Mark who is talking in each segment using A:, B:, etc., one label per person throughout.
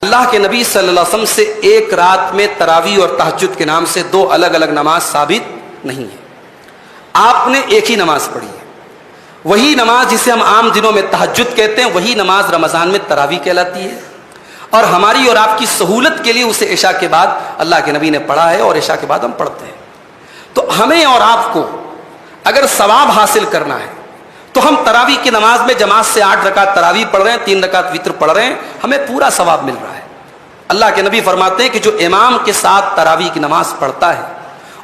A: اللہ کے نبی صلی اللہ علیہ وسلم سے ایک رات میں تراویح اور تہجد کے نام سے دو الگ الگ نماز ثابت نہیں ہے. آپ نے ایک ہی نماز پڑھی ہے. وہی نماز جسے ہم عام دنوں میں تہجد کہتے ہیں، وہی نماز رمضان میں تراویح کہلاتی ہے. اور ہماری اور آپ کی سہولت کے لیے اسے عشاء کے بعد اللہ کے نبی نے پڑھا ہے اور عشاء کے بعد ہم پڑھتے ہیں. تو ہمیں اور آپ کو اگر ثواب حاصل کرنا ہے تو ہم تراویح کی نماز میں جماعت سے 8 رکعت تراویح پڑھ رہے ہیں، 3 رکعت وتر پڑھ رہے ہیں، ہمیں پورا ثواب مل رہا ہے. اللہ کے نبی فرماتے ہیں کہ جو امام کے ساتھ تراویح کی نماز پڑھتا ہے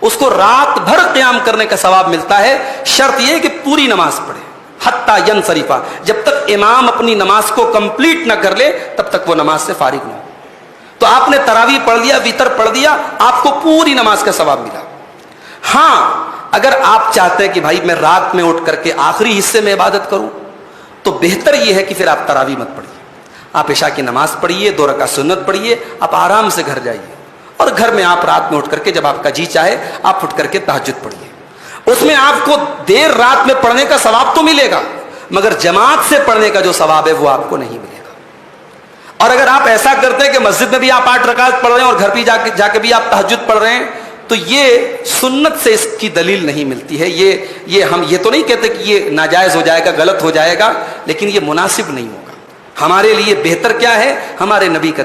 A: اس کو رات بھر قیام کرنے کا ثواب ملتا ہے. شرط یہ ہے کہ پوری نماز پڑھے، حتی ینصرفا، جب تک امام اپنی نماز کو کمپلیٹ نہ کر لے تب تک وہ نماز سے فارغ نہ ہو. تو آپ نے تراویح پڑھ لیا، وتر پڑھ دیا، آپ کو پوری نماز کا ثواب ملا. ہاں اگر آپ چاہتے ہیں کہ بھائی میں رات میں اٹھ کر کے آخری حصے میں عبادت کروں تو بہتر یہ ہے کہ پھر آپ تراویح مت پڑھیے، آپ عشاء کی نماز پڑھیے، 2 رکعت سنت پڑھیے، آپ آرام سے گھر جائیے اور گھر میں آپ رات میں اٹھ کر کے جب آپ کا جی چاہے آپ اٹھ کر کے تہجد پڑھیے. اس میں آپ کو دیر رات میں پڑھنے کا ثواب تو ملے گا مگر جماعت سے پڑھنے کا جو ثواب ہے وہ آپ کو نہیں ملے گا. اور اگر آپ ایسا کرتے ہیں کہ مسجد میں بھی آپ 8 رکعت پڑھ رہے ہیں اور گھر بھی جا کے بھی آپ تہجد پڑھ رہے ہیں تو یہ سنت سے اس کی دلیل نہیں ملتی ہے. یہ ہم یہ تو نہیں کہتے کہ یہ ناجائز ہو جائے گا، غلط ہو جائے گا، لیکن یہ مناسب نہیں ہوگا. ہمارے لیے بہتر کیا ہے؟ ہمارے نبی کا